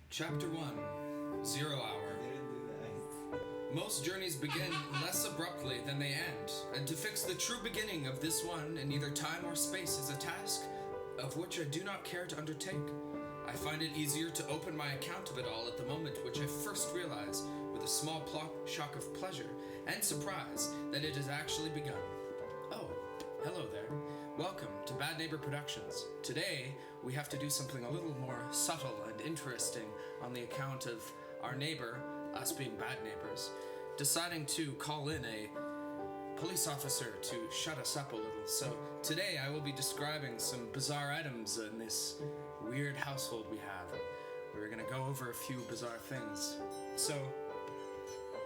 Chapter 1, Zero Hour. Most journeys begin less abruptly than they end, and to fix the true beginning of this one in either time or space is a task of which I do not care to undertake. I find it easier to open my account of it all at the moment which I first realize, with a small shock of pleasure and surprise, that it has actually begun. Oh, hello there. Welcome to Bad Neighbor Productions. Today, we have to do something a little more subtle and interesting on the account of our neighbor, us being bad neighbors, deciding to call in a police officer to shut us up a little. So today I will be describing some bizarre items in this weird household we have. We're gonna go over a few bizarre things. So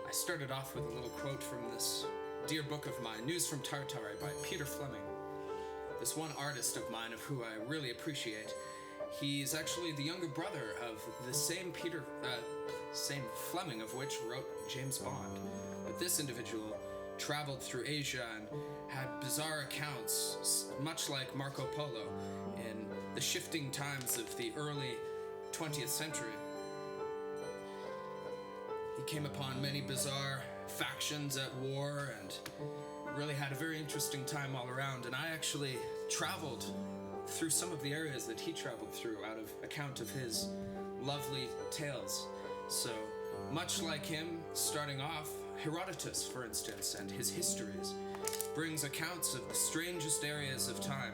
I started off with a little quote from this dear book of mine, News from Tartary by Peter Fleming. This one artist of mine, of who I really appreciate, he's actually the younger brother of the same same Fleming of which wrote James Bond. But this individual traveled through Asia and had bizarre accounts, much like Marco Polo, in the shifting times of the early 20th century. He came upon many bizarre factions at war and really had a very interesting time all around, and I actually traveled through some of the areas that he traveled through out of account of his lovely tales. So, much like him, starting off, Herodotus, for instance, and his histories, brings accounts of the strangest areas of time,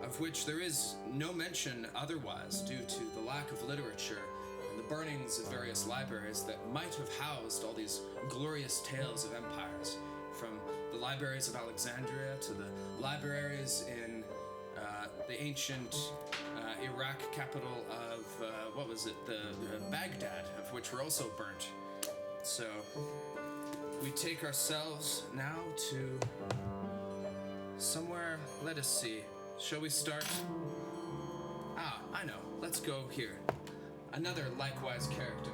of which there is no mention otherwise due to the lack of literature and the burnings of various libraries that might have housed all these glorious tales of empires, from the libraries of Alexandria to the libraries in the ancient Iraq capital of, the Baghdad, of which were also burnt. So, we take ourselves now to somewhere, let us see, shall we start? I know, let's go here. Another likewise character.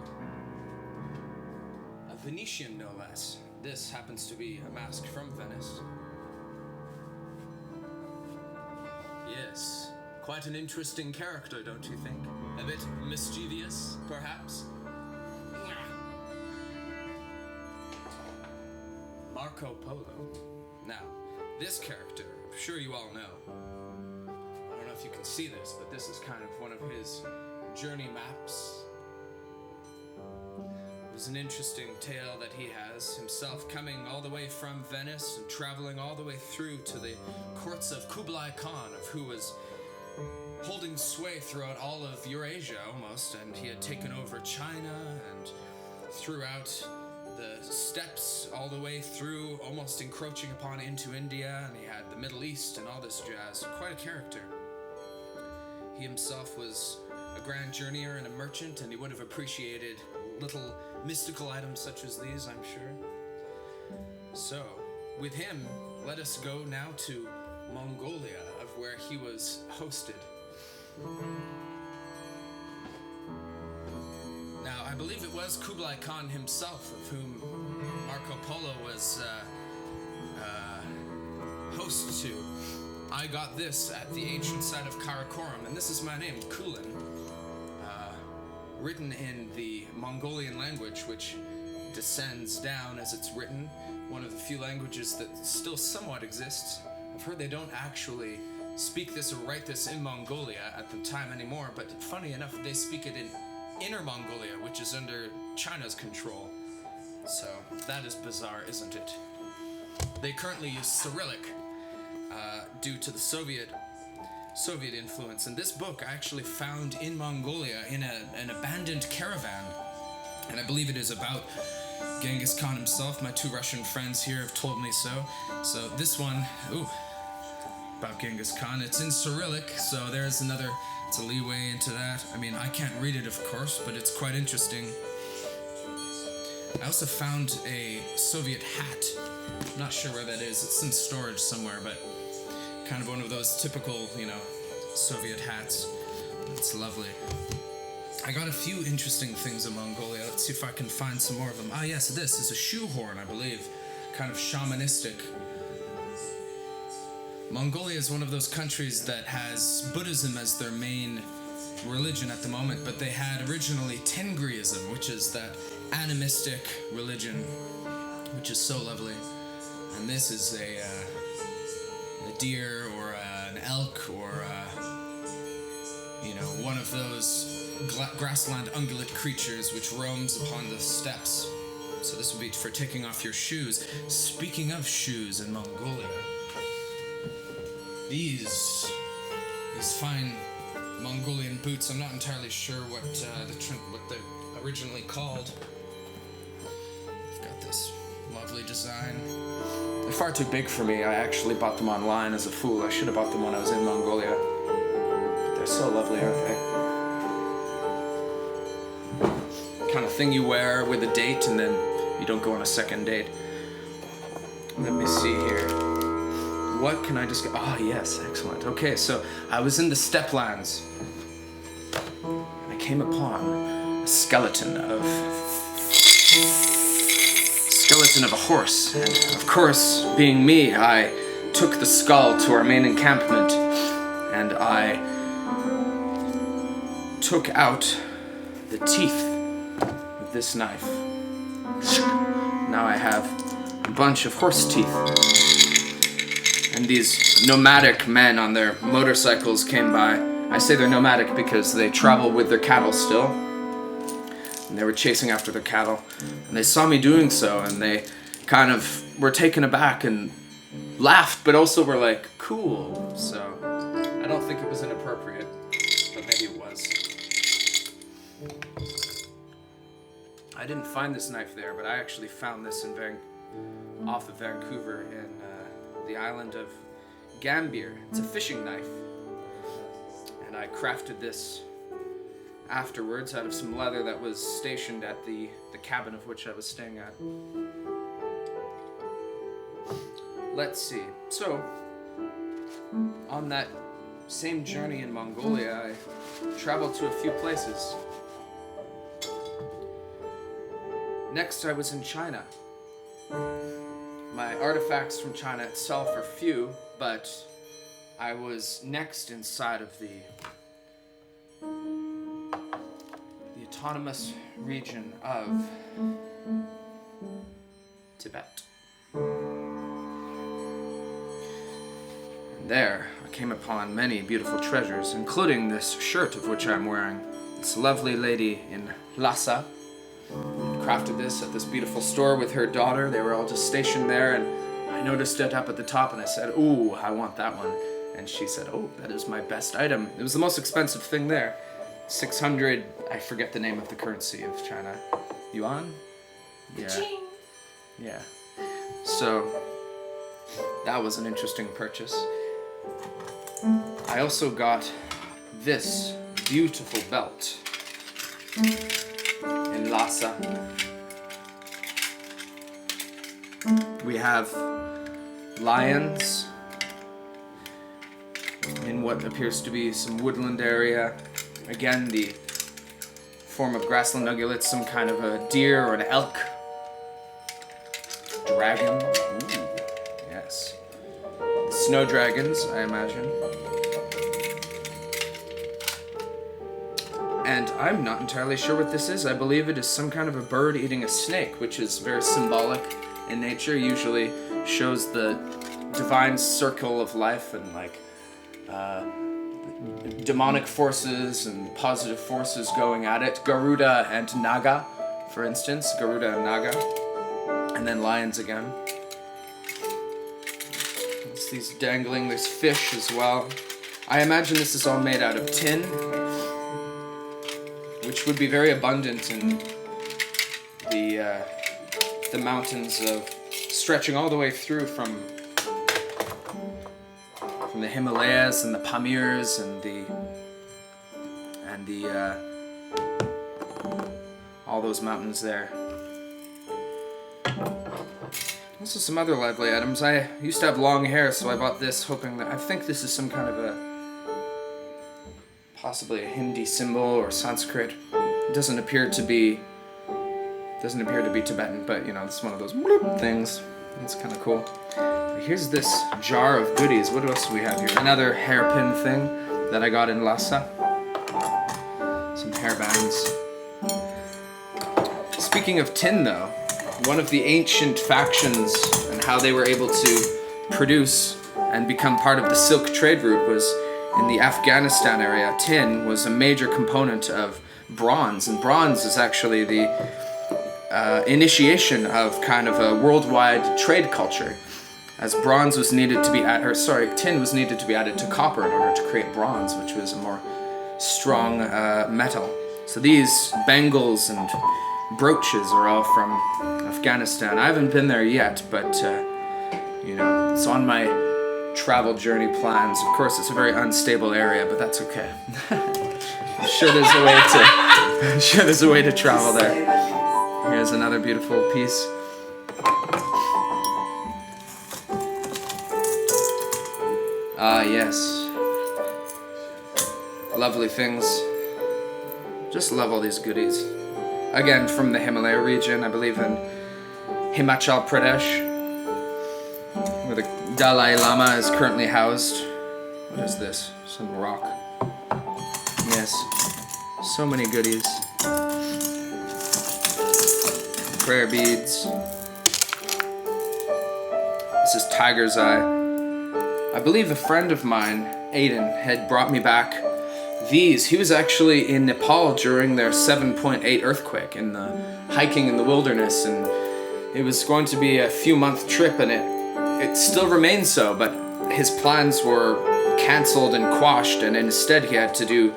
A Venetian, no less. This happens to be a mask from Venice. Yes, quite an interesting character, don't you think? A bit mischievous, perhaps? Marco Polo. Now, this character, I'm sure you all know. I don't know if you can see this, but this is kind of one of his journey maps. It was an interesting tale that he has, himself coming all the way from Venice and traveling all the way through to the courts of Kublai Khan, of who was holding sway throughout all of Eurasia almost, and he had taken over China and throughout the steppes all the way through, almost encroaching upon into India, and he had the Middle East and all this jazz. Quite a character. He himself was a grand journeyer and a merchant, and he would have appreciated little mystical items such as these, I'm sure. So, with him, let us go now to Mongolia, of where he was hosted. Now, I believe it was Kublai Khan himself of whom Marco Polo was host to. I got this at the ancient site of Karakoram, and this is my name, Kulin. Written in the Mongolian language, which descends down as it's written, one of the few languages that still somewhat exists. I've heard they don't actually speak this or write this in Mongolia at the time anymore, but funny enough, they speak it in Inner Mongolia, which is under China's control. So that is bizarre, isn't it? They currently use Cyrillic due to the Soviet influence, and this book I actually found in Mongolia in an abandoned caravan, and I believe it is about Genghis Khan himself. My two Russian friends here have told me so. So this one, about Genghis Khan, it's in Cyrillic, so there's it's a leeway into that. I mean, I can't read it, of course, but it's quite interesting. I also found a Soviet hat. I'm not sure where that is. It's in storage somewhere, but kind of one of those typical, Soviet hats. It's lovely. I got a few interesting things in Mongolia. Let's see if I can find some more of them. Yes, this is a shoehorn, I believe. Kind of shamanistic. Mongolia is one of those countries that has Buddhism as their main religion at the moment, but they had originally Tengriism, which is that animistic religion, which is so lovely. And this is a deer or an elk or one of those grassland ungulate creatures which roams upon the steppes. So this would be for taking off your shoes. Speaking of shoes in Mongolia, these fine Mongolian boots, I'm not entirely sure what they're originally called. I've got this lovely design. They're far too big for me. I actually bought them online as a fool. I should have bought them when I was in Mongolia. They're so lovely, aren't they? Kind of thing you wear with a date and then you don't go on a second date. Let me see here. What can I just get? Oh, yes, excellent. Okay, so I was in the Steplands. And I came upon a skeleton of a horse. And of course, being me, I took the skull to our main encampment and I took out the teeth with this knife. Now I have a bunch of horse teeth. And these nomadic men on their motorcycles came by. I say they're nomadic because they travel with their cattle still. And they were chasing after their cattle. And they saw me doing so, and they kind of were taken aback and laughed, but also were like, cool. So I don't think it was inappropriate, but maybe it was. I didn't find this knife there, but I actually found this off of Vancouver in the island of Gambier. It's a fishing knife. And I crafted this afterwards out of some leather that was stationed at the cabin of which I was staying at. Let's see. So, on that same journey in Mongolia, I traveled to a few places. Next, I was in China. My artifacts from China itself are few, but I was next inside of the autonomous region of Tibet. And there, I came upon many beautiful treasures, including this shirt of which I'm wearing. This lovely lady in Lhasa crafted this at this beautiful store with her daughter. They were all just stationed there, and I noticed it up at the top, and I said, ooh, I want that one. And she said, oh, that is my best item. It was the most expensive thing there. 600, I forget the name of the currency of China. Yuan? Yeah. Ching. Yeah. So, that was an interesting purchase. I also got this beautiful belt in Lhasa. We have lions in what appears to be some woodland area. Again, the form of grassland ungulates, some kind of a deer or an elk. Dragon. Ooh, yes. Snow dragons, I imagine. And I'm not entirely sure what this is. I believe it is some kind of a bird eating a snake, which is very symbolic in nature. Usually shows the divine circle of life and like demonic forces and positive forces going at it. Garuda and Naga, for instance. Garuda and Naga. And then lions again. It's these dangling, there's fish as well. I imagine this is all made out of tin, which would be very abundant in the mountains of stretching all the way through from the Himalayas and the Pamirs and the all those mountains there. Also some other lovely items. I used to have long hair, so I bought this hoping that I think this is some kind of possibly a Hindi symbol or Sanskrit. It doesn't appear to be Tibetan, but you know, it's one of those bloop things. It's kind of cool. But here's this jar of goodies. What else do we have here? Another hairpin thing that I got in Lhasa. Some hairbands. Speaking of tin, though, one of the ancient factions and how they were able to produce and become part of the silk trade route was in the Afghanistan area. Tin was a major component of bronze, and bronze is actually the initiation of kind of a worldwide trade culture, as bronze was needed to be tin was needed to be added to copper in order to create bronze, which was a more strong metal. So these bangles and brooches are all from Afghanistan. I haven't been there yet, but it's on my travel journey plans. Of course, it's a very unstable area, but that's okay. I'm sure there's a way to travel there. Here's another beautiful piece. Ah, yes. Lovely things. Just love all these goodies. Again, from the Himalaya region, I believe in Himachal Pradesh, where the Dalai Lama is currently housed. What is this? Some rock. Yes. So many goodies. Prayer beads. This is tiger's eye. I believe a friend of mine, Aiden, had brought me back these. He was actually in Nepal during their 7.8 earthquake in the hiking in the wilderness, and it was going to be a few-month trip, and it still remains so, but his plans were cancelled and quashed, and instead he had to do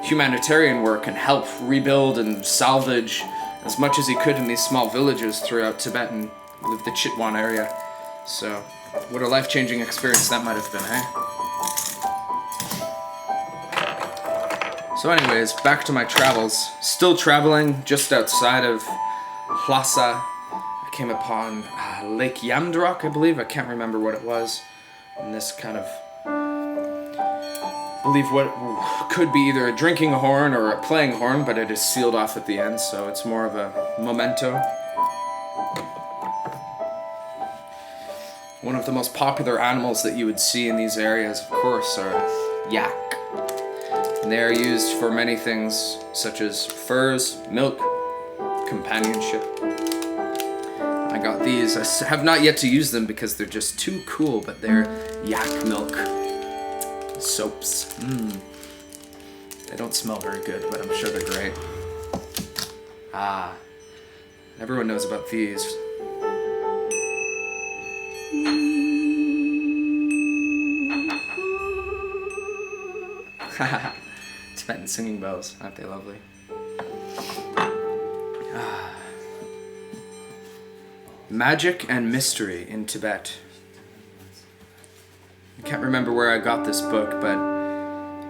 humanitarian work and help rebuild and salvage as much as he could in these small villages throughout Tibet and the Chitwan area. So, what a life-changing experience that might have been, eh? So anyways, back to my travels. Still traveling just outside of Lhasa. I came upon Lake Yamdrok, I believe. I can't remember what it was. And this kind of, I believe what could be either a drinking horn or a playing horn, but it is sealed off at the end, so it's more of a memento. One of the most popular animals that you would see in these areas, of course, are yak. And they are used for many things, such as furs, milk, companionship. I got these. I have not yet to use them because they're just too cool, but they're yak milk soaps. They don't smell very good, but I'm sure they're great. Everyone knows about these. Tibetan singing bells, aren't they lovely? Magic and mystery in Tibet. I can't remember where I got this book, but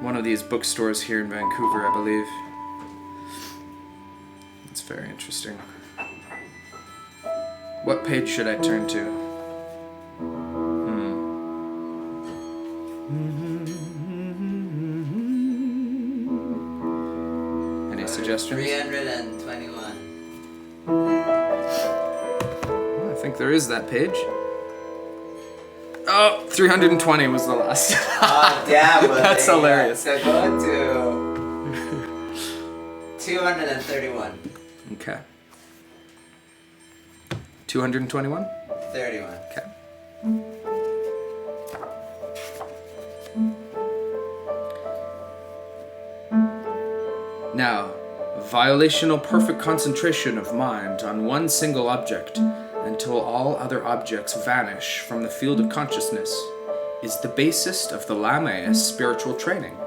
one of these bookstores here in Vancouver, I believe. It's very interesting. What page should I turn to? Any suggestions? 321. Well, I think there is that page. Oh, 320 was the last. Oh, damn. That's hilarious. So go to 231. Okay. 221? 31. Okay. Now, violational perfect concentration of mind on one single object until all other objects vanish from the field of consciousness is the basis of the Lamaist spiritual training.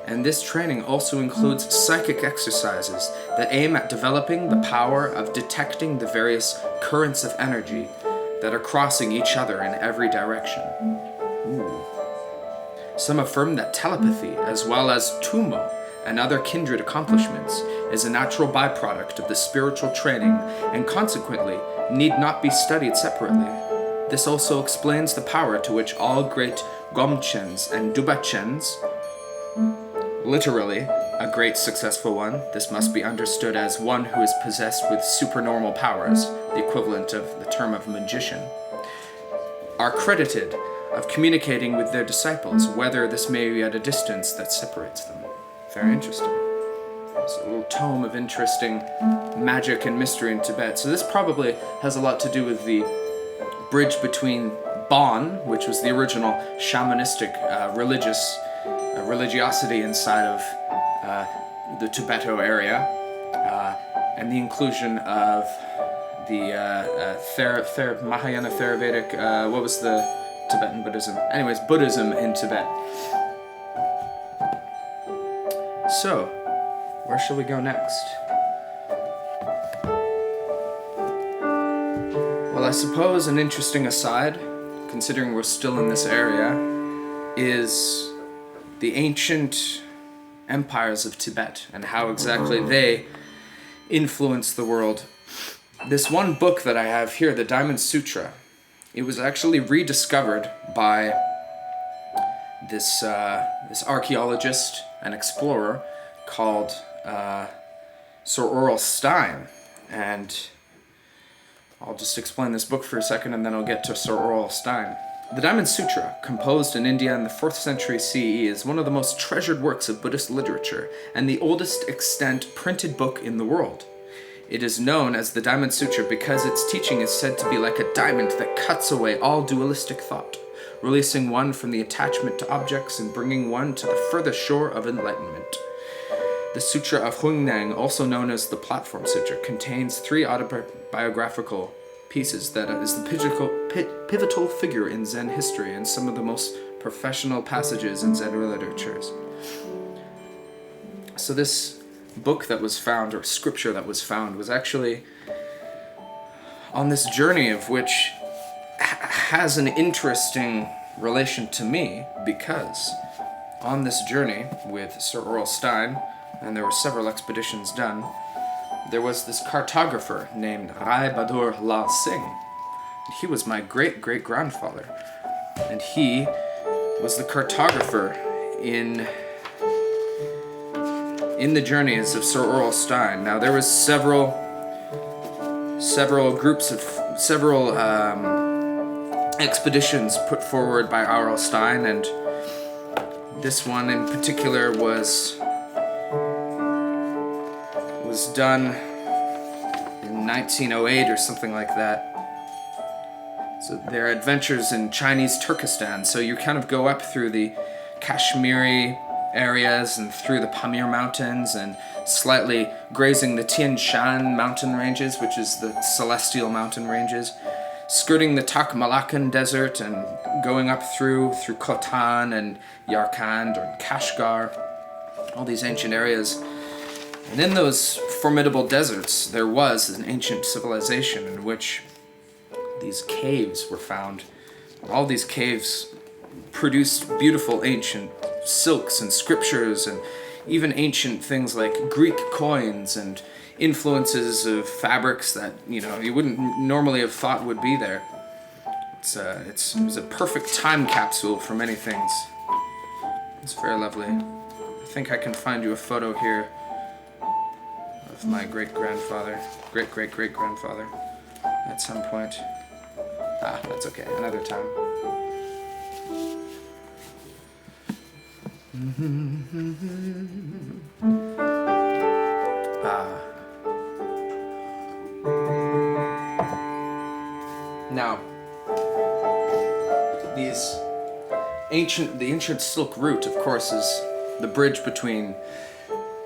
And this training also includes psychic exercises that aim at developing the power of detecting the various currents of energy that are crossing each other in every direction. Ooh. Some affirm that telepathy, as well as tumo and other kindred accomplishments, is a natural byproduct of the spiritual training and consequently need not be studied separately. This also explains the power to which all great Gomchens and Dubachens, literally, a great successful one, this must be understood as one who is possessed with supernormal powers, the equivalent of the term of magician, are credited of communicating with their disciples, whether this may be at a distance that separates them. Very interesting. It's a little tome of interesting magic and mystery in Tibet. So this probably has a lot to do with the bridge between Bon, which was the original shamanistic religiosity inside of the Tibeto area, and the inclusion of the Mahayana Theravedic, what was the Tibetan Buddhism? Anyways, Buddhism in Tibet. So, where shall we go next? Well, I suppose an interesting aside, considering we're still in this area, is the ancient empires of Tibet and how exactly they influenced the world. This one book that I have here, the Diamond Sutra, it was actually rediscovered by this archaeologist and explorer called Sir Aurel Stein, and I'll just explain this book for a second and then I'll get to Sir Aurel Stein. The Diamond Sutra, composed in India in the 4th century CE, is one of the most treasured works of Buddhist literature and the oldest extant printed book in the world. It is known as the Diamond Sutra because its teaching is said to be like a diamond that cuts away all dualistic thought, releasing one from the attachment to objects and bringing one to the furthest shore of enlightenment. The Sutra of Huingnang, also known as the Platform Sutra, contains 3 autobiographical pieces that is the pivotal figure in Zen history and some of the most professional passages in Zen literatures. So this book that was found, or scripture that was found, was actually on this journey of which has an interesting relation to me, because on this journey with Sir Aurel Stein, and there were several expeditions done, there was this cartographer named Rai Bahadur Lal Singh. He was my great-great-grandfather, and he was the cartographer in the journeys of Sir Aurel Stein. Now there was several expeditions put forward by Aurel Stein, and this one in particular was done in 1908 or something like that. So there are adventures in Chinese Turkestan, so you kind of go up through the Kashmiri areas and through the Pamir Mountains and slightly grazing the Tian Shan mountain ranges, which is the celestial mountain ranges, skirting the Tak-Malakan desert and going up through Khotan and Yarkand or Kashgar, all these ancient areas. And in those formidable deserts, there was an ancient civilization in which these caves were found. All these caves produced beautiful ancient silks and scriptures and even ancient things like Greek coins and influences of fabrics that, you wouldn't normally have thought would be there. It was a perfect time capsule for many things. It's very lovely. I think I can find you a photo here of my great-great-grandfather at some point. That's okay, another time. Now, the ancient Silk Route, of course, is the bridge between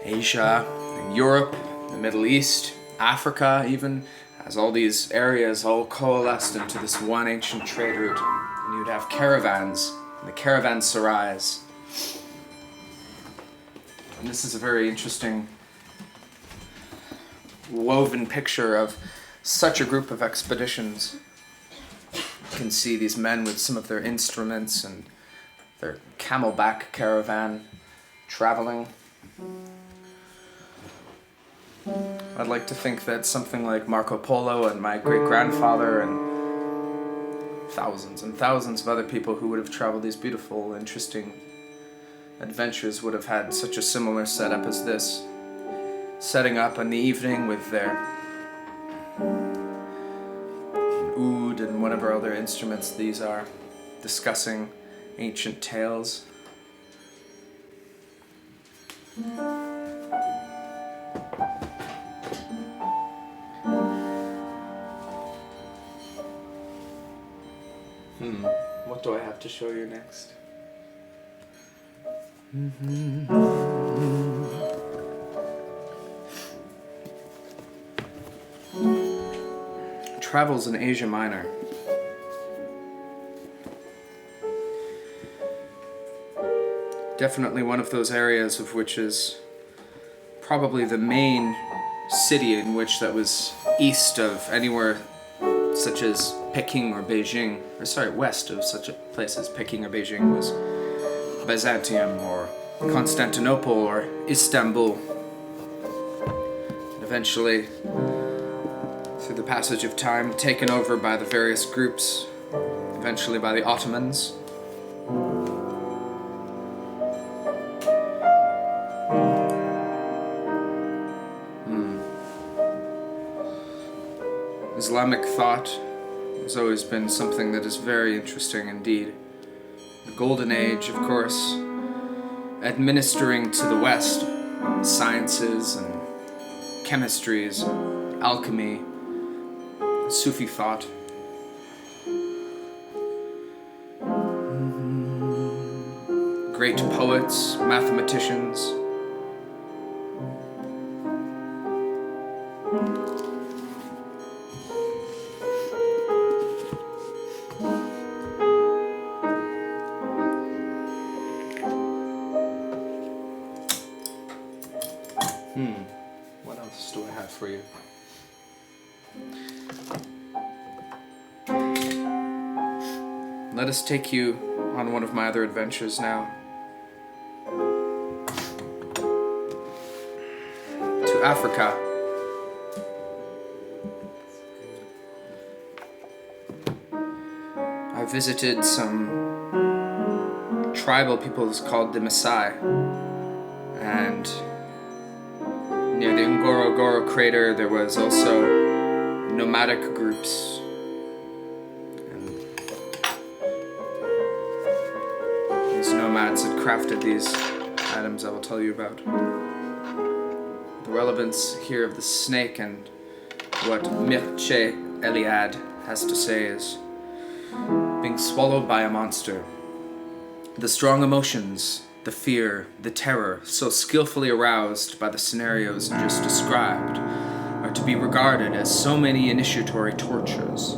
Asia and Europe, the Middle East, Africa even, as all these areas all coalesced into this one ancient trade route. And you'd have caravans, and the caravanserais. And this is a very interesting woven picture of such a group of expeditions. You can see these men with some of their instruments and their camelback caravan traveling. I'd like to think that something like Marco Polo and my great-grandfather and thousands and thousands of other people who would have traveled these beautiful, interesting adventures would have had such a similar setup as this. Setting up in the evening with their oud and whatever other instruments these are, discussing ancient tales. do I have to show you next? Travels in Asia Minor. Definitely one of those areas of which is probably the main city in which that was east of anywhere such as Peking or Beijing, or sorry, west of such a place as Peking or Beijing was Byzantium or Constantinople or Istanbul. And eventually, through the passage of time, taken over by the various groups, eventually by the Ottomans. Islamic thought has always been something that is very interesting indeed. The Golden Age, of course, administering to the West sciences and chemistries, alchemy, Sufi thought. Great poets, mathematicians. What else do I have for you? Let us take you on one of my other adventures now. To Africa. I visited some tribal peoples called the Maasai, and near the Ngorongoro crater there was also nomadic groups. And these nomads had crafted these items I will tell you about. The relevance here of the snake and what Mircea Eliade has to say is being swallowed by a monster. The strong emotions, the fear, the terror, so skillfully aroused by the scenarios just described, are to be regarded as so many initiatory tortures.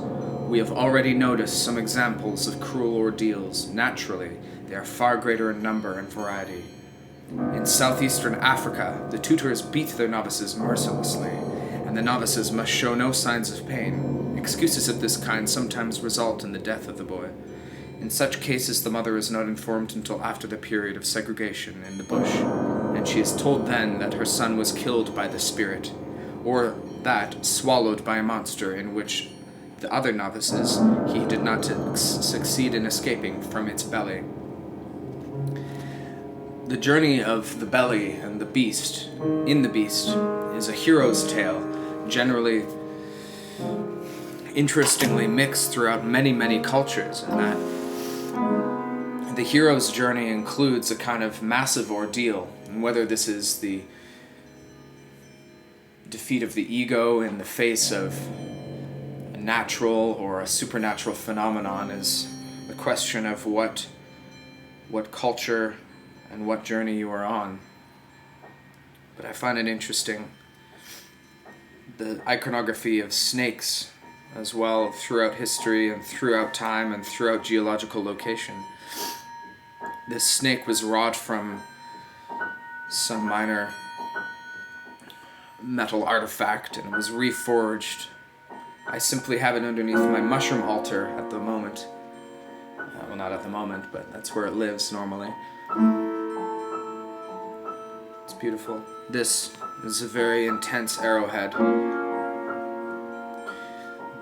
We have already noticed some examples of cruel ordeals. Naturally, they are far greater in number and variety. In southeastern Africa, the tutors beat their novices mercilessly, and the novices must show no signs of pain. Excuses of this kind sometimes result in the death of the boy. In such cases, the mother is not informed until after the period of segregation in the bush, and she is told then that her son was killed by the spirit, or that swallowed by a monster in which the other novices he did not succeed in escaping from its belly. The journey of the belly and the beast, in the beast, is a hero's tale, generally interestingly mixed throughout many, many cultures, and that the hero's journey includes a kind of massive ordeal, and whether this is the defeat of the ego in the face of a natural or a supernatural phenomenon is the question of what culture and what journey you are on. But I find it interesting, the iconography of snakes as well throughout history and throughout time and throughout geological location. This snake was wrought from some minor metal artifact and it was reforged. I simply have it underneath my mushroom altar at the moment. Well, not at the moment, but that's where it lives normally. It's beautiful. This is a very intense arrowhead.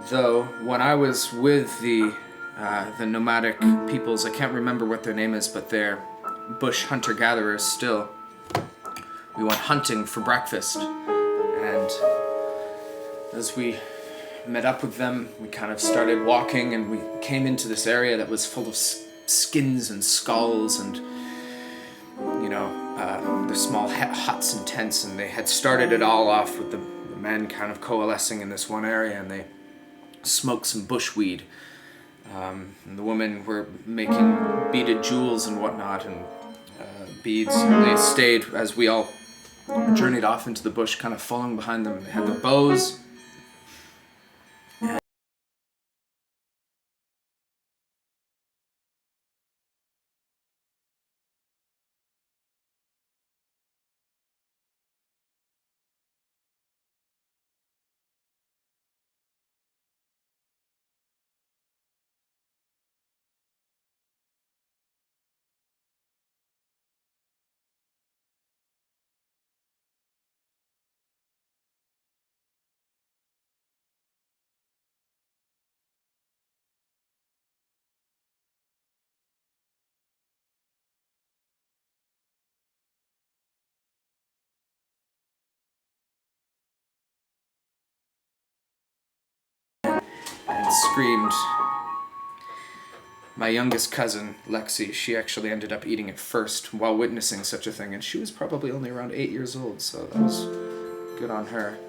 Though, when I was with the nomadic peoples, I can't remember what their name is, but they're bush hunter-gatherers still. We went hunting for breakfast, and as we met up with them, we kind of started walking, and we came into this area that was full of skins and skulls and, the small huts and tents, and they had started it all off with the men kind of coalescing in this one area, and they smoked some bushweed And the women were making beaded jewels and whatnot, and beads. And they stayed as we all journeyed off into the bush, kind of following behind them. They had their bows. And screamed. My youngest cousin, Lexi, she actually ended up eating it first while witnessing such a thing, and she was probably only around 8 years old, so that was good on her.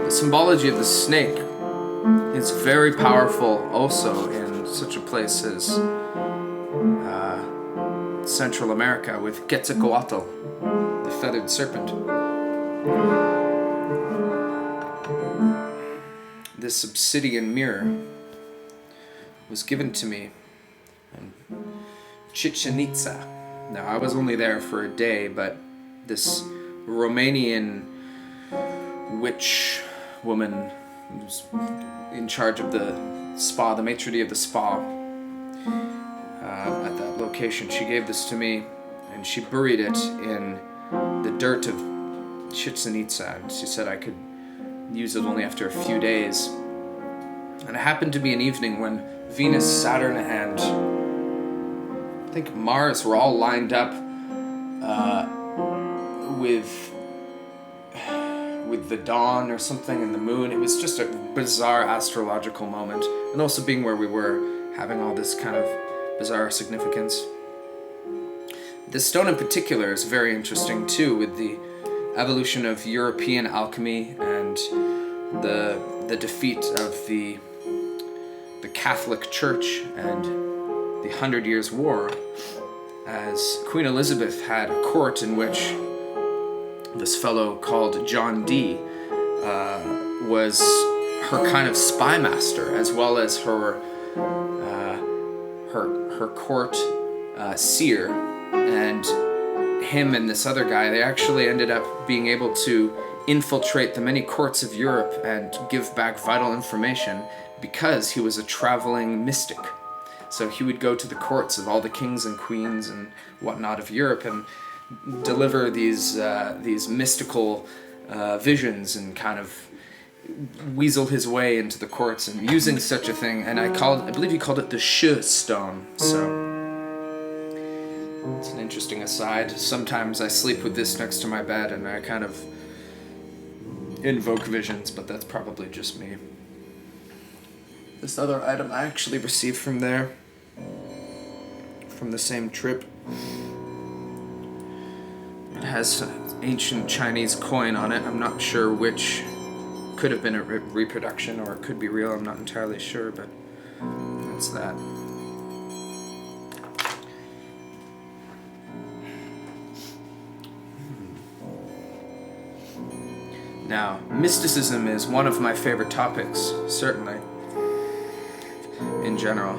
The symbology of the snake is very powerful also in such a place as Central America with Quetzalcoatl, the feathered serpent. This obsidian mirror was given to me in Chichen Itza. Now, I was only there for a day, but this Romanian witch woman who's in charge of the spa, the maitre d' of the spa at that location, she gave this to me, and she buried it in the dirt of Chichen Itza, and she said I could use it only after a few days. And it happened to be an evening when Venus, Saturn, and I think Mars were all lined up with the dawn or something, and the moon. It was just a bizarre astrological moment, and also being where we were, having all this kind of bizarre significance. This stone in particular is very interesting too, with the evolution of European alchemy and the defeat of the Catholic Church and the 100 Years' War, as Queen Elizabeth had a court in which this fellow called John Dee was her kind of spy master, as well as her court seer. And him and this other guy, they actually ended up being able to infiltrate the many courts of Europe and give back vital information because he was a traveling mystic. So he would go to the courts of all the kings and queens and whatnot of Europe and deliver these mystical visions and kind of weasel his way into the courts, and using such a thing. And I believe he called it the Sh stone. So it's an interesting aside. Sometimes I sleep with this next to my bed and I kind of invoke visions, but that's probably just me. This other item I actually received from there, from the same trip. It has an ancient Chinese coin on it. I'm not sure which. Could have been a reproduction or it could be real. I'm not entirely sure, but that's that. Now, mysticism is one of my favorite topics, certainly, in general.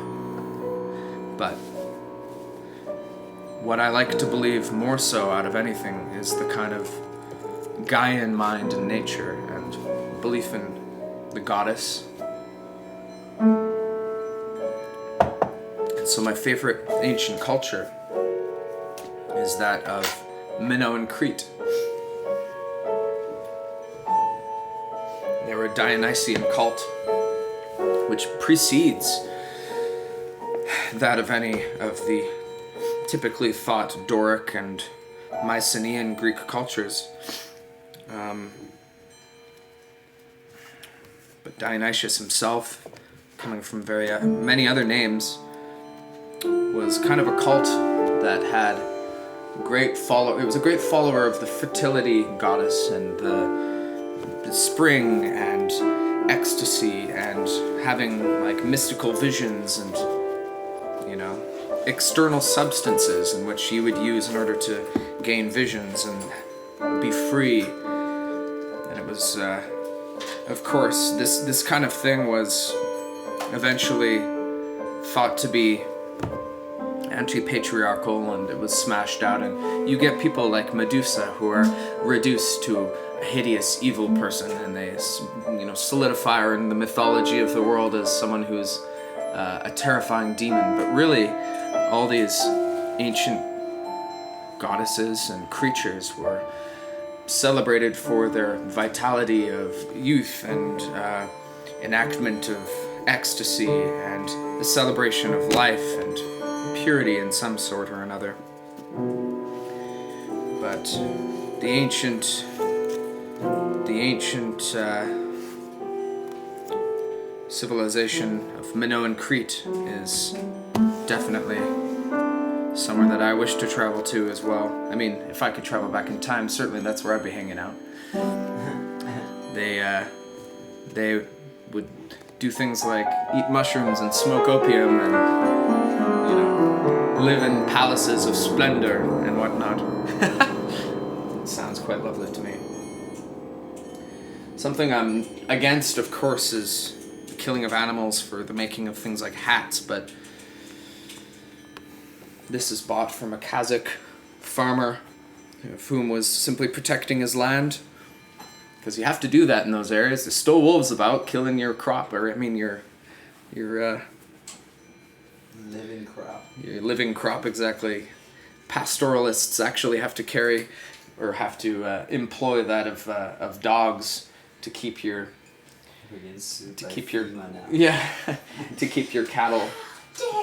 But what I like to believe more so out of anything is the kind of Gaian mind and nature and belief in the goddess. And so my favorite ancient culture is that of Minoan Crete. They were a Dionysian cult, which precedes that of any of the typically thought Doric and Mycenaean Greek cultures. But Dionysius himself, coming from many other names, was kind of a cult that had great follow. It was a great follower of the fertility goddess and the spring and ecstasy and having like mystical visions and, you know, external substances in which you would use in order to gain visions and be free. And it was, of course, this kind of thing was eventually thought to be anti-patriarchal, and it was smashed out, and you get people like Medusa who are reduced to a hideous evil person, and they, you know, solidify her in the mythology of the world as someone who's a terrifying demon. But really, all these ancient goddesses and creatures were celebrated for their vitality of youth and enactment of ecstasy and the celebration of life and purity in some sort or another. But the ancient civilization of Minoan Crete is definitely somewhere that I wish to travel to as well. I mean, if I could travel back in time, certainly that's where I'd be hanging out. They would do things like eat mushrooms and smoke opium and, you know, live in palaces of splendor and whatnot. It sounds quite lovely to me. Something I'm against, of course, is the killing of animals for the making of things like hats, but this is bought from a Kazakh farmer, of whom was simply protecting his land. Because you have to do that in those areas. There's still wolves about killing your crop, or I mean your living crop. Your living crop, exactly. Pastoralists actually have to carry, or have to employ that of dogs to keep your to keep your to keep your cattle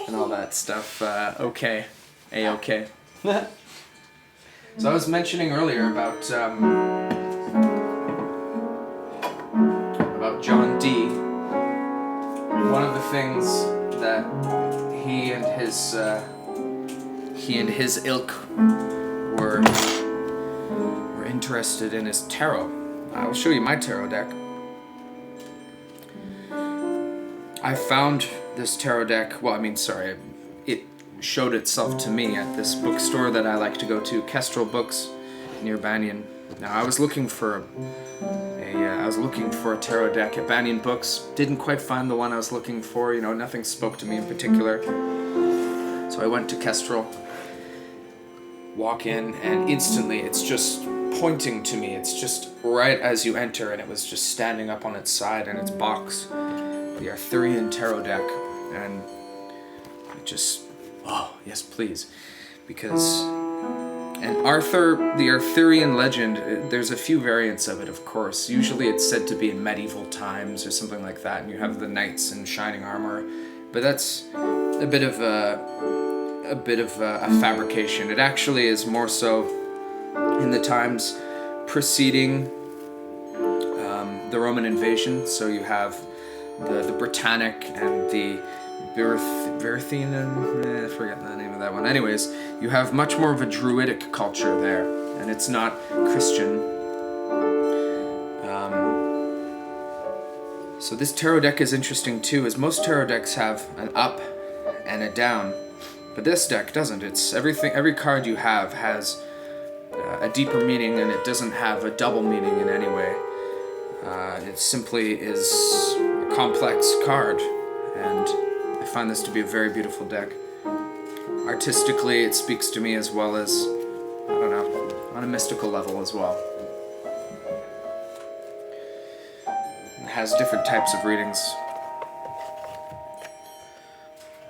and all that stuff okay, a-okay. So I was mentioning earlier about John Dee. One of the things that he and his ilk were interested in is tarot. I'll show you my tarot deck. I found this tarot deck, it showed itself to me at this bookstore that I like to go to, Kestrel Books, near Banyan. Now I was looking for a tarot deck at Banyan Books. Didn't quite find the one I was looking for, you know, nothing spoke to me in particular. So I went to Kestrel, walk in, and instantly it's just pointing to me. It's just right as you enter, and it was just standing up on its side in its box. The Arthurian tarot deck, and it just, oh, yes please, because, and the Arthurian legend, there's a few variants of it, of course. Usually it's said to be in medieval times or something like that, and you have the knights in shining armor, but that's a bit of a fabrication. It actually is more so in the times preceding the Roman invasion. So you have the Britannic and the Berthian, I forget the name of that one. Anyways, you have much more of a druidic culture there, and it's not Christian. So this tarot deck is interesting too, as most tarot decks have an up and a down, but this deck doesn't. It's everything. Every card you have has a deeper meaning, and it doesn't have a double meaning in any way. It simply is a complex card, and I find this to be a very beautiful deck. Artistically, it speaks to me as well as, I don't know, on a mystical level as well. It has different types of readings.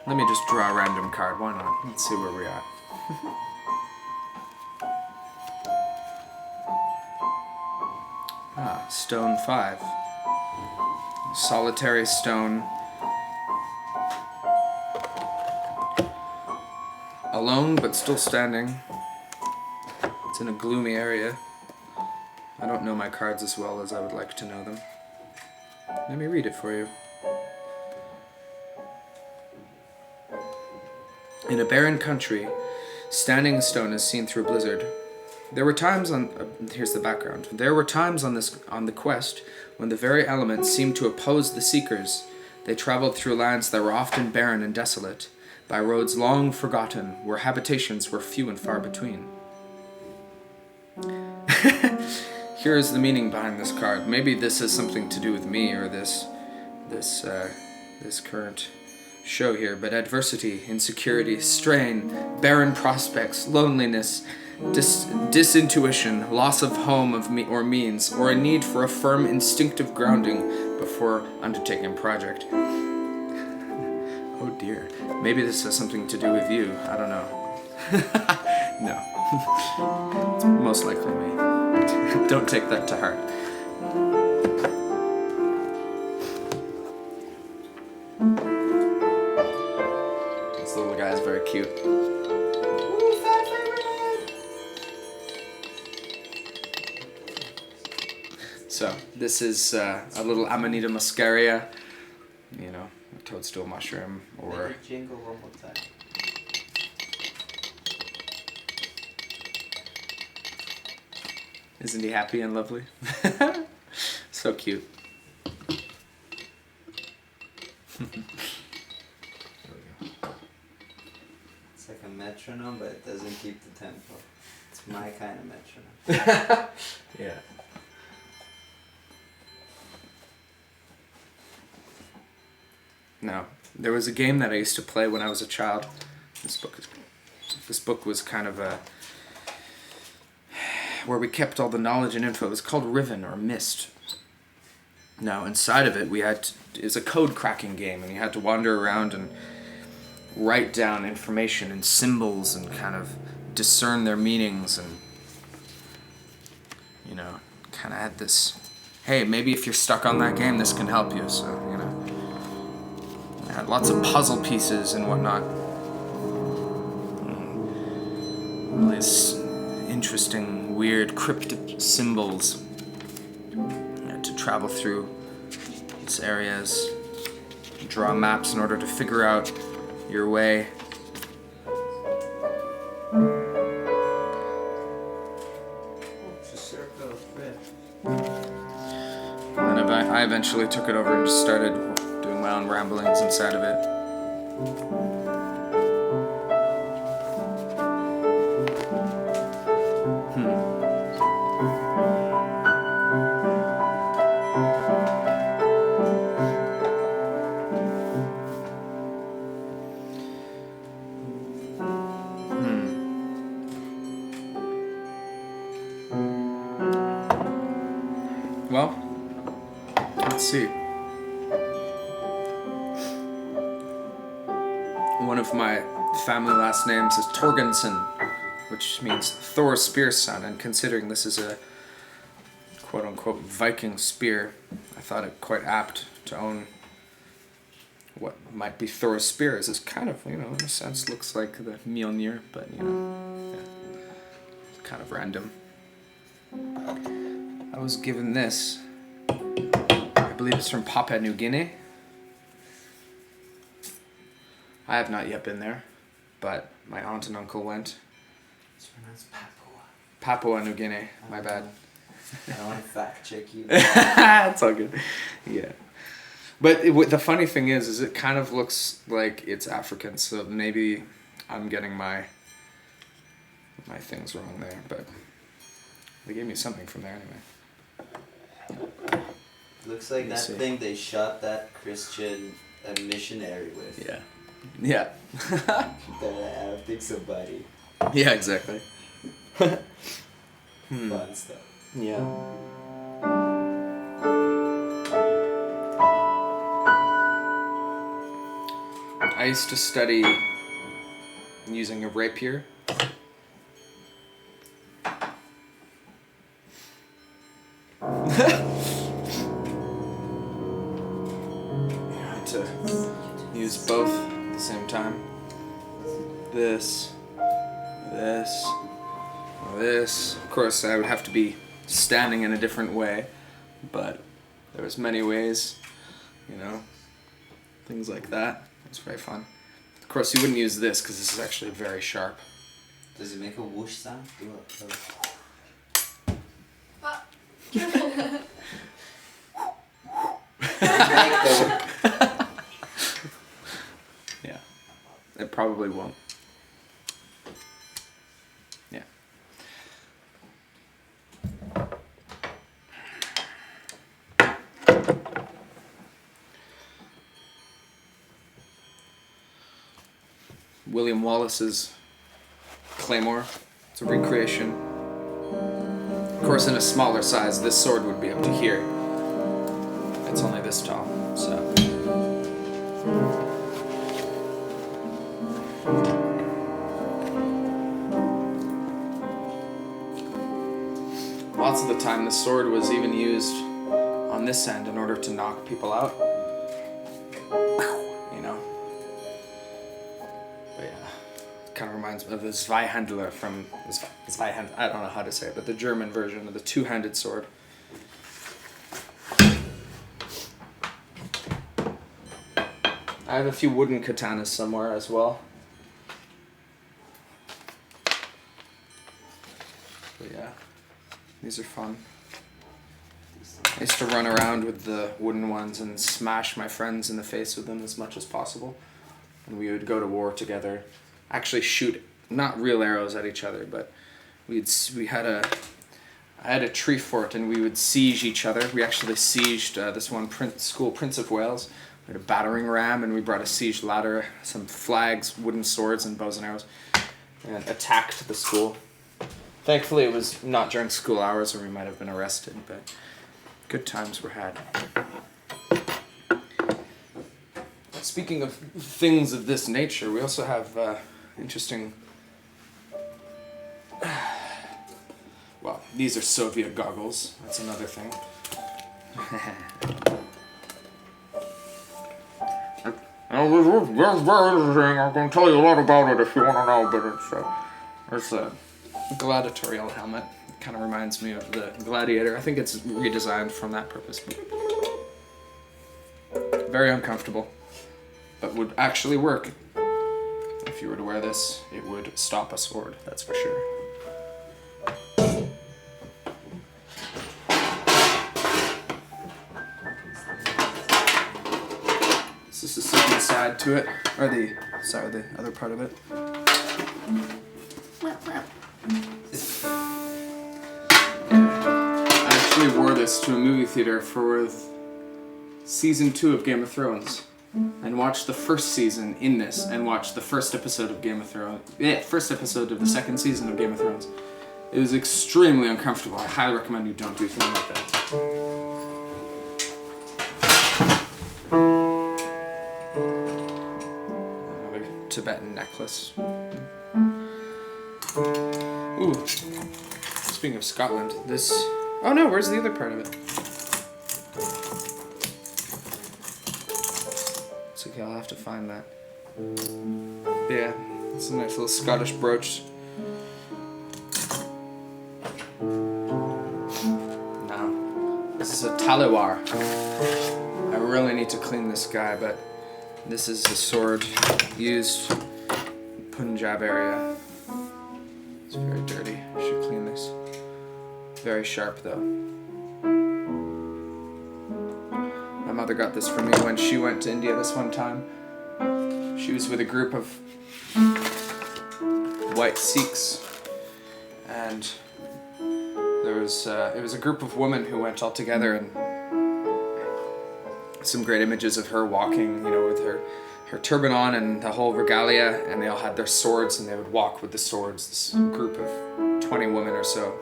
Let me just draw a random card, why not? Let's see where we're at. Stone 5. Solitary stone. Alone, but still standing. It's in a gloomy area. I don't know my cards as well as I would like to know them. Let me read it for you. In a barren country, standing stone is seen through a blizzard. There were times on here's the background. There were times on the quest when the very elements seemed to oppose the seekers. They traveled through lands that were often barren and desolate, by roads long forgotten, where habitations were few and far between. Here is the meaning behind this card. Maybe this has something to do with me or this current show here, but adversity, insecurity, strain, barren prospects, loneliness, disintuition, loss of home or means, or a need for a firm instinctive grounding before undertaking a project. Oh dear. Maybe this has something to do with you. I don't know. No. It's most likely me. Don't take that to heart. This little guy is very cute. So, this is a little Amanita muscaria, you know, a toadstool mushroom, or... Make it jingle one more time. Isn't he happy and lovely? So cute. It's like a metronome, but it doesn't keep the tempo. It's my kind of metronome. Yeah. No, there was a game that I used to play when I was a child. This book was kind of where we kept all the knowledge and info. It was called Riven or Mist. Now, inside of it, it was a code cracking game, and you had to wander around and write down information and symbols and kind of discern their meanings, and, you know, kind of had this, hey, maybe if you're stuck on that game, this can help you, so, you know. It had lots of puzzle pieces and whatnot. All these interesting, weird, cryptic symbols. To travel through these areas, draw maps in order to figure out your way. It's a circle of red. And then I eventually took it over and just started doing my own ramblings inside of it. Well, let's see. One of my family last names is Torgensen, which means Thor's spear son, and considering this is a quote-unquote Viking spear, I thought it quite apt to own what might be Thor's spear, as it's kind of, you know, in a sense looks like the Mjolnir, but, you know, yeah, it's kind of random. I was given this, I believe it's from Papua New Guinea. I have not yet been there, but my aunt and uncle went. It's pronounced Papua. Papua New Guinea, my bad. I don't want to fact check you. It's all good. Yeah. But the funny thing is it kind of looks like it's African, so maybe I'm getting my things wrong there, but they gave me something from there anyway. Looks like that thing they shot that Christian missionary with. Yeah. Yeah. I don't think so, buddy. Yeah, exactly. Fun stuff. Yeah. I used to study using a rapier. To use both at the same time. This. Of course, I would have to be standing in a different way, but there was many ways, you know, things like that. It's very fun. Of course, you wouldn't use this because this is actually very sharp. Does it make a whoosh sound? Do it. Yeah, it probably won't. Yeah. William Wallace's claymore. It's a recreation. Of course, in a smaller size, this sword would be up to here. It's only this tall, so. Lots of the time, the sword was even used on this end in order to knock people out. You know? But yeah, it kind of reminds me of the Zweihandler from Zweihand. I don't know how to say it, but the German version of the two-handed sword. I have a few wooden katanas somewhere as well. But yeah, these are fun. I used to run around with the wooden ones and smash my friends in the face with them as much as possible. And we would go to war together. Actually shoot, not real arrows at each other, but I had a tree fort and we would siege each other. We actually sieged this one school, Prince of Wales. We had a battering ram and we brought a siege ladder, some flags, wooden swords, and bows and arrows, and attacked the school. Thankfully it was not during school hours or we might have been arrested, but good times were had. Speaking of things of this nature, we also have interesting... Well, these are Soviet goggles. That's another thing. Very interesting. I can tell you a lot about it if you want to know, but it's a gladiatorial helmet. It kind of reminds me of the Gladiator. I think it's redesigned from that purpose. Very uncomfortable, but would actually work. If you were to wear this, it would stop a sword, that's for sure. This is the second side to it, or the other part of it. I actually wore this to a movie theater for season 2 of Game of Thrones, and watched the first season in this, and watched the first episode of Game of Thrones. Yeah, first episode of the second season of Game of Thrones. It was extremely uncomfortable. I highly recommend you don't do things like that. Another Tibetan necklace. Ooh. Speaking of Scotland, this... Oh no, where's the other part of it? It's okay, I'll have to find that. Yeah, it's a nice little Scottish brooch. Now, this is a Taliwar. I really need to clean this guy, but this is the sword used in Punjab area. It's very dirty. I should clean this. Very sharp though. My mother got this for me when she went to India this one time. She was with a group of white Sikhs, and it was a group of women who went all together, and some great images of her walking, you know, with her turban on and the whole regalia, and they all had their swords and they would walk with the swords, this group of 20 women or so.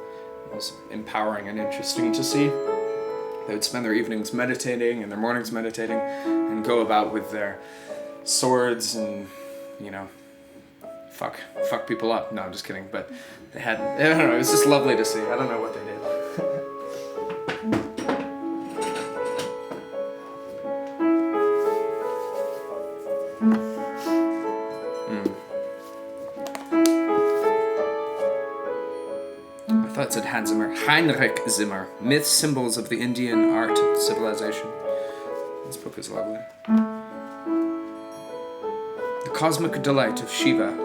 It was empowering and interesting to see. They would spend their evenings meditating and their mornings meditating and go about with their swords and, you know, fuck people up. No, I'm just kidding, but they had, I don't know, it was just lovely to see. I don't know what they did. I thought it said Hans Zimmer. Heinrich Zimmer. Myths, Symbols of the Indian Art Civilization. This book is lovely. The cosmic delight of Shiva,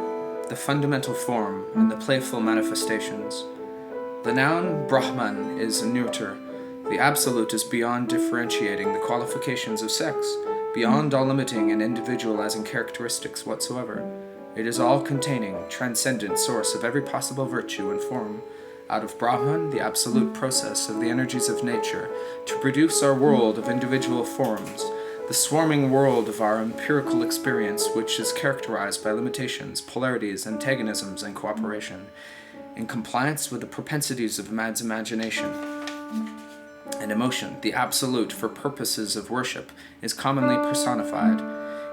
the fundamental form and the playful manifestations. The noun Brahman is neuter, The Absolute is beyond differentiating the qualifications of sex, beyond all limiting and individualizing characteristics whatsoever. It is all-containing, transcendent source of every possible virtue and form. Out of Brahman, the absolute process of the energies of nature, to produce our world of individual forms, the swarming world of our empirical experience, which is characterized by limitations, polarities, antagonisms, and cooperation, in compliance with the propensities of man's imagination and emotion. The Absolute, for purposes of worship, is commonly personified.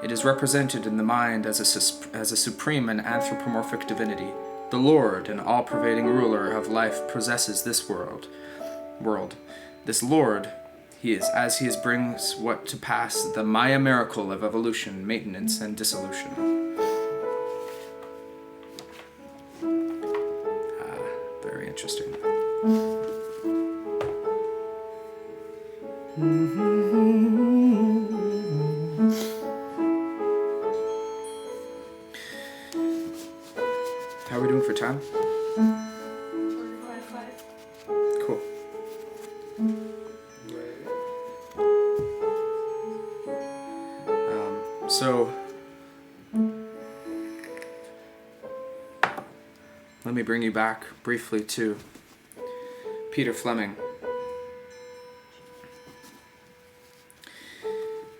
It is represented in the mind as a supreme and anthropomorphic divinity. The Lord, an all-pervading ruler of life, possesses this world. This Lord, he is brings what to pass the Maya miracle of evolution, maintenance, and dissolution. Very interesting. How are we doing for time? 5. Cool. So, let me bring you back briefly to Peter Fleming.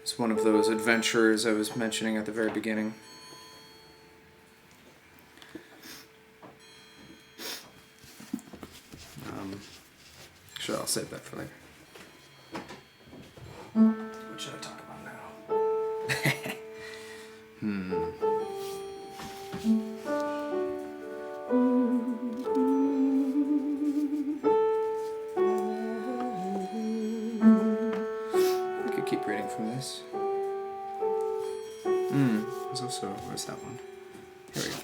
It's one of those adventurers I was mentioning at the very beginning. Sure, I'll save that for later. What should I talk about now? I could keep reading from this. There's also, where's that one? Here we go.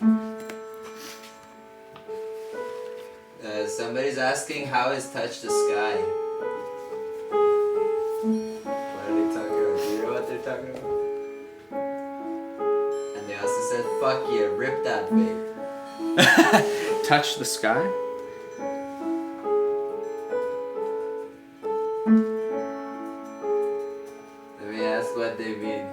Somebody's asking, how is Touch the Sky? What are they talking about? Do you know what they're talking about? And they also said, fuck yeah, rip that babe. Touch the Sky? Let me ask what they mean.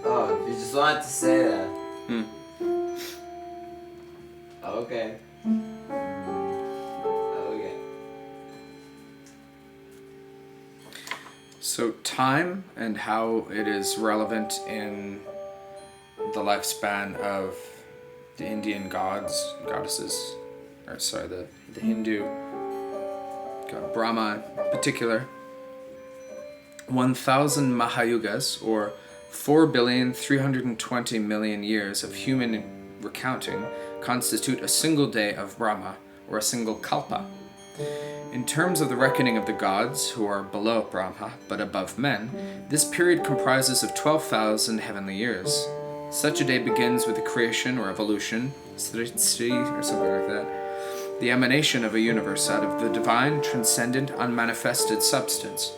Oh, you just wanted to say that. Okay. Okay. So time and how it is relevant in the lifespan of the Indian gods, goddesses, or sorry, the Hindu god Brahma in particular. 1,000 Mahayugas, or 4,320,000,000 years of human recounting, constitute a single day of Brahma, or a single kalpa. In terms of the reckoning of the gods, who are below Brahma, but above men, this period comprises of 12,000 heavenly years. Such a day begins with the creation or evolution, sriti, or something like that, the emanation of a universe out of the divine, transcendent, unmanifested substance,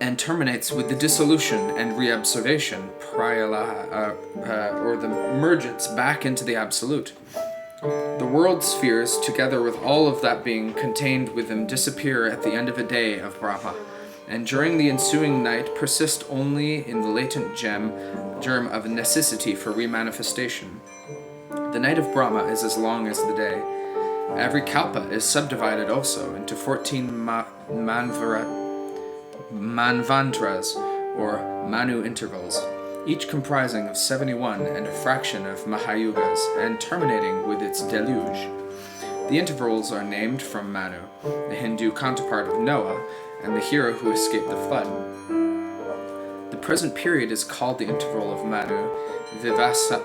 and terminates with the dissolution and reobservation, prayalaha, or the emergence back into the absolute. The world spheres, together with all of that being contained with them, disappear at the end of a day of Brahma, and during the ensuing night persist only in the latent germ of necessity for remanifestation. The night of Brahma is as long as the day. Every kalpa is subdivided also into 14 manvantras, or Manu intervals, each comprising of 71 and a fraction of Mahayugas, and terminating with its deluge. The intervals are named from Manu, the Hindu counterpart of Noah, and the hero who escaped the flood. The present period is called the interval of Manu Vivasvata.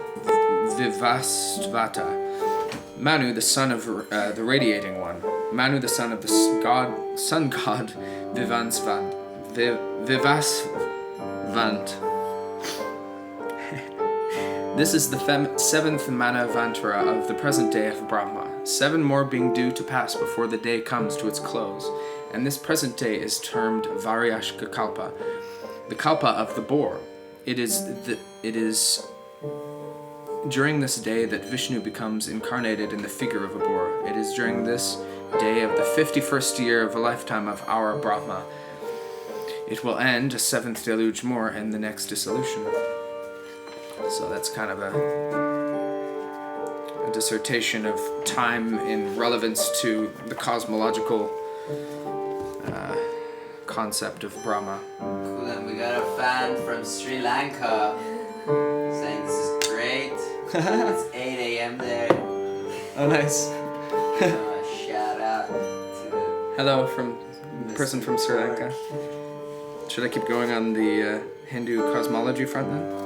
Manu, the son of the radiating one, Manu, the son of the sun god Vivasvant. This is the seventh Manavantara of the present day of Brahma, 7 more being due to pass before the day comes to its close, and this present day is termed Varyashka Kalpa, the Kalpa of the boar. It is during this day that Vishnu becomes incarnated in the figure of a boar. It is during this day of the 51st year of a lifetime of our Brahma. It will end, a 7th deluge more, in the next dissolution. So that's kind of a dissertation of time in relevance to the cosmological concept of Brahma. Cool, and we got a fan from Sri Lanka saying this is great. It's 8 a.m. there. Oh, nice. Shout out to the Hello from person from Sri Lanka. Should I keep going on the Hindu cosmology front then?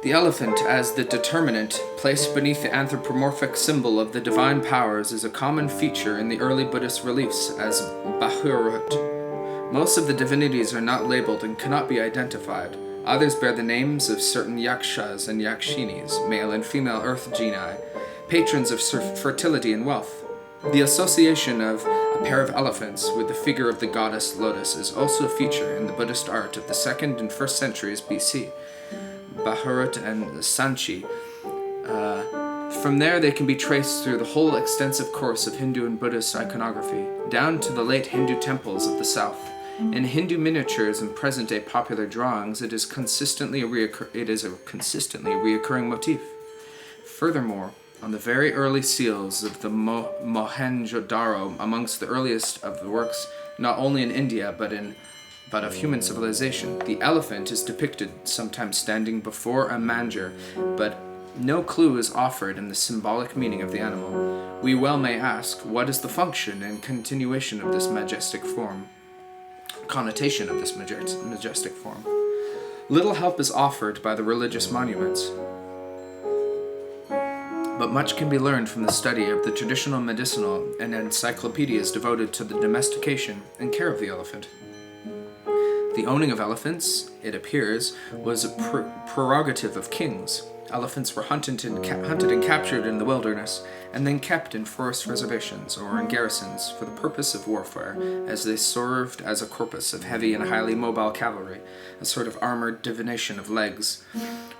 The elephant, as the determinant, placed beneath the anthropomorphic symbol of the divine powers, is a common feature in the early Buddhist reliefs as Bahurut. Most of the divinities are not labeled and cannot be identified. Others bear the names of certain yakshas and yakshinis, male and female earth genii, patrons of fertility and wealth. The association of a pair of elephants with the figure of the goddess Lotus is also a feature in the Buddhist art of the 2nd and 1st centuries BC. Bahurut and Sanchi. From there they can be traced through the whole extensive course of Hindu and Buddhist iconography, down to the late Hindu temples of the south. In Hindu miniatures and present-day popular drawings, it is a consistently reoccurring motif. Furthermore, on the very early seals of the Mohenjo-daro, amongst the earliest of the works, not only in India but of human civilization, the elephant is depicted sometimes standing before a manger, but no clue is offered in the symbolic meaning of the animal. We well may ask, what is the function and connotation of this majestic form? Little help is offered by the religious monuments, but much can be learned from the study of the traditional medicinal and encyclopedias devoted to the domestication and care of the elephant. The owning of elephants, it appears, was a prerogative of kings. Elephants were hunted and captured in the wilderness, and then kept in forest reservations or in garrisons for the purpose of warfare, as they served as a corpus of heavy and highly mobile cavalry, a sort of armored divination of legs.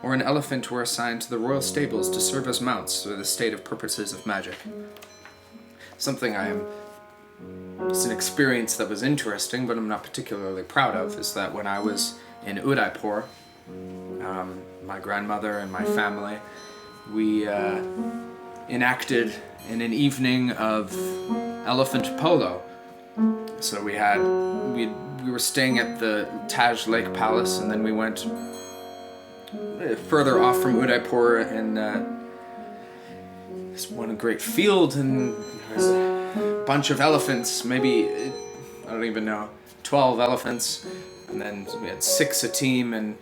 Or an elephant were assigned to the royal stables to serve as mounts for the stated purposes of magic. It's an experience that was interesting, but I'm not particularly proud of, is that when I was in Udaipur, my grandmother and my family, we enacted in an evening of elephant polo. So we were staying at the Taj Lake Palace, and then we went further off from Udaipur and this one great field, and there's a bunch of elephants, maybe, I don't even know, 12 elephants, and then we had 6 a team, and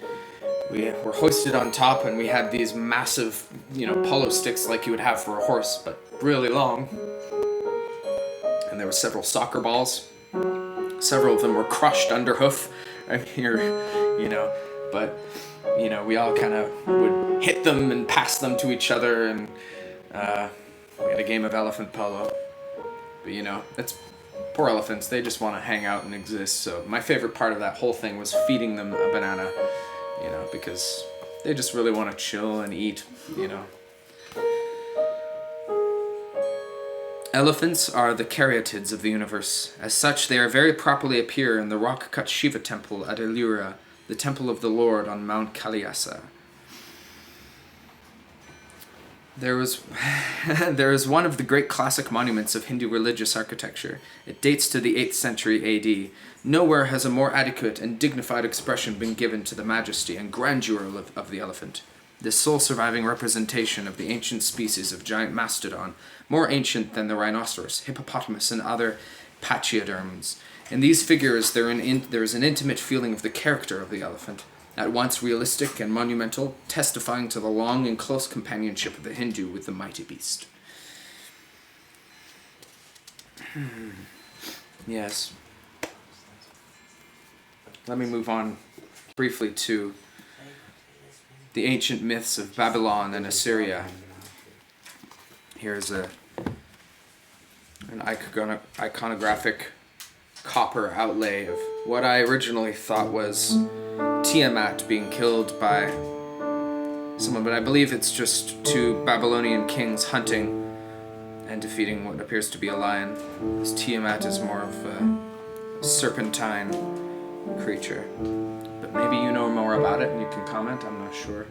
we were hoisted on top, and we had these massive, polo sticks like you would have for a horse, but really long, and there were several soccer balls. Several of them were crushed under hoof, but we all kind of would hit them and pass them to each other, and we had a game of elephant polo. But it's poor elephants, they just want to hang out and exist. So my favorite part of that whole thing was feeding them a banana, because they just really want to chill and eat, Elephants are the caryatids of the universe. As such, they are very properly appear in the rock-cut Shiva temple at Ellora, the temple of the Lord on Mount Kailasa. There is one of the great classic monuments of Hindu religious architecture. It dates to the 8th century AD. Nowhere has a more adequate and dignified expression been given to the majesty and grandeur of the elephant. This sole surviving representation of the ancient species of giant mastodon, more ancient than the rhinoceros, hippopotamus, and other pachyderms. In these figures, there is an intimate feeling of the character of the elephant. at once realistic and monumental, testifying to the long and close companionship of the Hindu with the mighty beast. Yes. Let me move on briefly to the ancient myths of Babylon and Assyria. Here's an iconographic copper outlay of what I originally thought was Tiamat being killed by someone, but I believe it's just two Babylonian kings hunting and defeating what appears to be a lion. This Tiamat is more of a serpentine creature. But maybe you know more about it and you can comment, I'm not sure.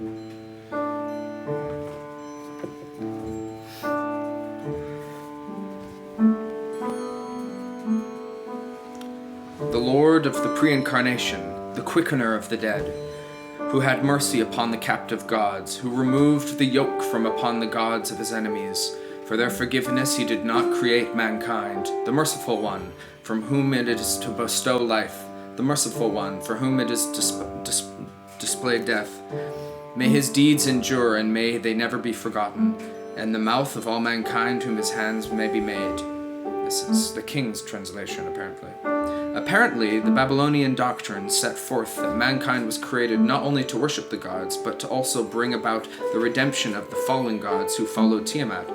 The Lord of the pre-incarnation, the quickener of the dead, who had mercy upon the captive gods, who removed the yoke from upon the gods of his enemies. For their forgiveness he did not create mankind, the merciful one, from whom it is to bestow life, the merciful one, for whom it is displayed death. May his deeds endure, and may they never be forgotten, and the mouth of all mankind whom his hands may be made. This is the King's translation, apparently. Apparently, the Babylonian doctrine set forth that mankind was created not only to worship the gods, but to also bring about the redemption of the fallen gods who followed Tiamat.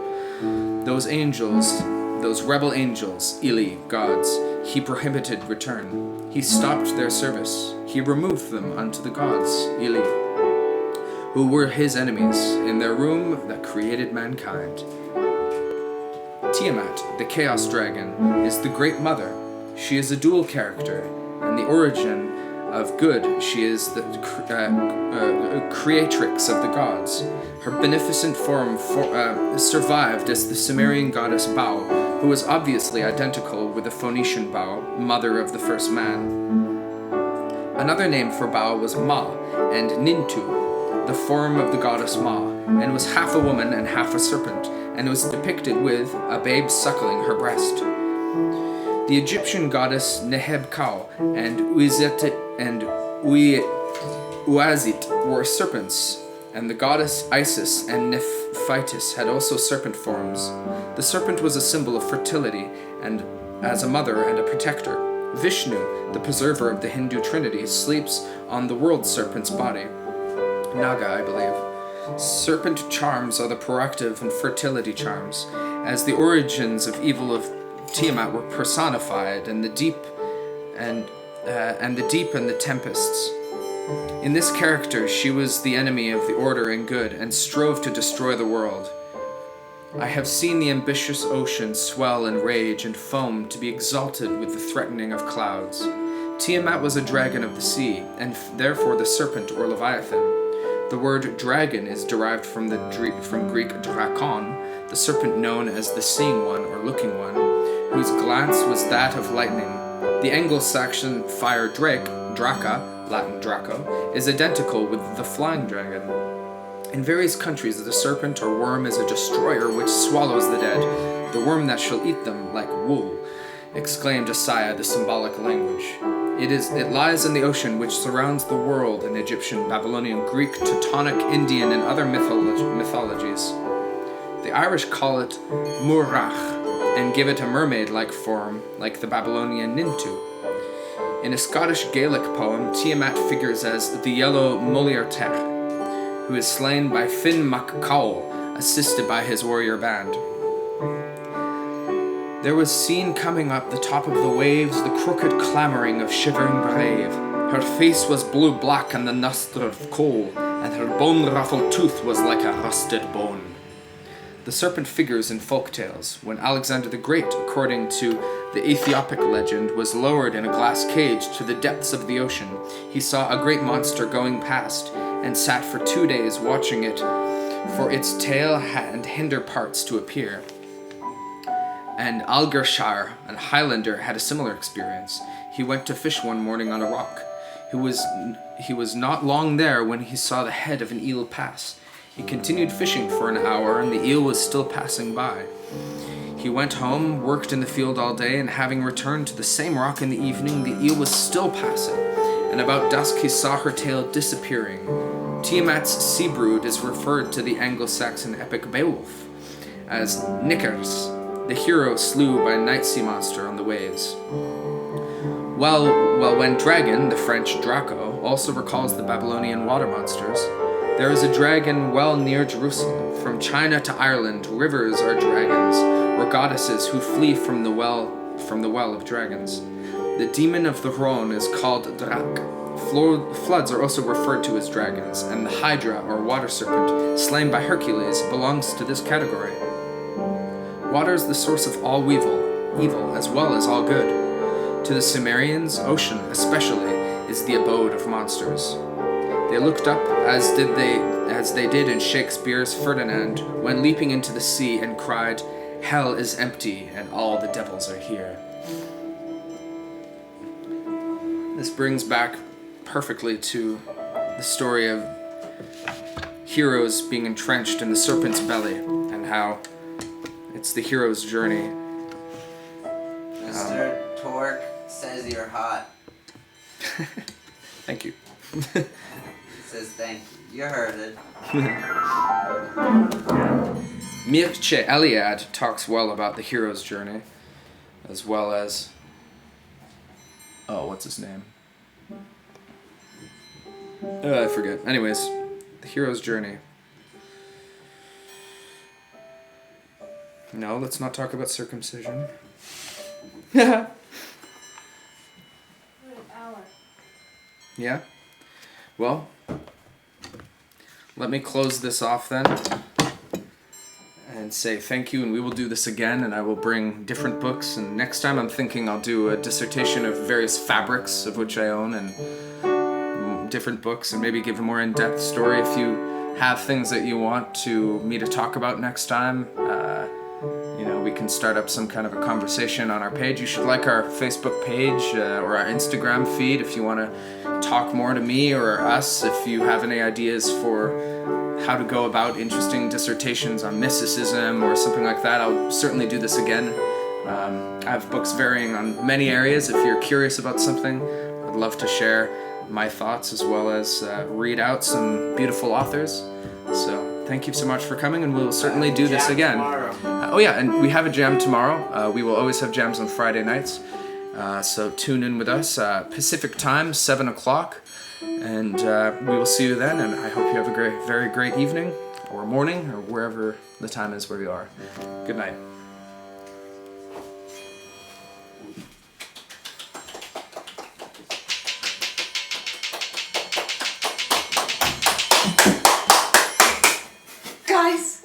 Those angels, those rebel angels, Ili, gods, he prohibited return. He stopped their service. He removed them unto the gods, Ili, who were his enemies, in their room that created mankind. Tiamat, the Chaos Dragon, is the Great Mother. She is a dual character, and the origin of good. She is the creatrix of the gods. Her beneficent form survived as the Sumerian goddess Bau, who was obviously identical with the Phoenician Bau, mother of the first man. Another name for Bau was Ma, and Nintu, the form of the goddess Ma, and was half a woman and half a serpent, and was depicted with a babe suckling her breast. The Egyptian goddess Neheb-Kau and Uizet and Uazit were serpents, and the goddess Isis and Nephitis had also serpent forms. The serpent was a symbol of fertility and as a mother and a protector. Vishnu, the preserver of the Hindu Trinity, sleeps on the world serpent's body. Naga, I believe. Serpent charms are the proactive and fertility charms, as the origins of evil of Tiamat were personified, and the deep and the tempests. In this character, she was the enemy of the order and good, and strove to destroy the world. I have seen the ambitious ocean swell and rage and foam to be exalted with the threatening of clouds. Tiamat was a dragon of the sea, and therefore the serpent or Leviathan. The word dragon is derived from Greek drakon, the serpent known as the seeing one or looking one, whose glance was that of lightning. The Anglo-Saxon fire drake, Draka, Latin Draco, is identical with the flying dragon. In various countries, the serpent or worm is a destroyer which swallows the dead, the worm that shall eat them like wool, exclaimed Asaya, the symbolic language. It lies in the ocean which surrounds the world in Egyptian, Babylonian, Greek, Teutonic, Indian, and other mythologies. The Irish call it Murach, and give it a mermaid-like form, like the Babylonian Nintu. In a Scottish Gaelic poem, Tiamat figures as the yellow Muirteach, who is slain by Finn Mac Cowell, assisted by his warrior band. There was seen coming up the top of the waves the crooked clamoring of shivering brave. Her face was blue-black and the nostril of coal, and her bone-ruffled tooth was like a rusted bone. The serpent figures in folk tales. When Alexander the Great, according to the Ethiopic legend, was lowered in a glass cage to the depths of the ocean, he saw a great monster going past, and sat for 2 days watching it for its tail and hinder parts to appear. And Algershar, a Highlander, had a similar experience. He went to fish one morning on a rock. He was not long there when he saw the head of an eel pass. He continued fishing for an hour, and the eel was still passing by. He went home, worked in the field all day, and having returned to the same rock in the evening, the eel was still passing, and about dusk he saw her tail disappearing. Tiamat's sea brood is referred to the Anglo-Saxon epic Beowulf as Nickers, the hero slew by a night sea monster on the waves. While when Dragon, the French Draco, also recalls the Babylonian water monsters, there is a dragon well near Jerusalem. From China to Ireland, rivers are dragons, or goddesses who flee from the well of dragons. The demon of the Rhone is called Drac. Floods are also referred to as dragons, and the Hydra, or water serpent, slain by Hercules, belongs to this category. Water is the source of all evil as well as all good. To the Cimmerians, ocean, especially, is the abode of monsters. They looked up, as they did in Shakespeare's Ferdinand, when leaping into the sea and cried, "Hell is empty, and all the devils are here." This brings back perfectly to the story of heroes being entrenched in the serpent's belly, and how it's the hero's journey. Mr. Torque says you're hot. Thank you. He says thank you. You heard it. Mircea Eliade talks well about the hero's journey, as well as... Oh, what's his name? I forget. Anyways, the hero's journey. No, let's not talk about circumcision. Yeah. Yeah? Well, let me close this off then and say thank you, and we will do this again, and I will bring different books, and next time I'm thinking I'll do a dissertation of various fabrics of which I own, and different books, and maybe give a more in-depth story. If you have things that you want me to talk about next time, we can start up some kind of a conversation on our page. You should like our Facebook page or our Instagram feed if you want to talk more to me or us. If you have any ideas for how to go about interesting dissertations on mysticism or something like that, I'll certainly do this again. I have books varying on many areas. If you're curious about something, I'd love to share my thoughts as well as read out some beautiful authors. So thank you so much for coming, and we'll certainly do this again. Oh yeah, and we have a jam tomorrow. We will always have jams on Friday nights. So tune in with us, Pacific time, 7 o'clock. And we will see you then, and I hope you have a very great evening, or morning, or wherever the time is where you are. Good night. Guys!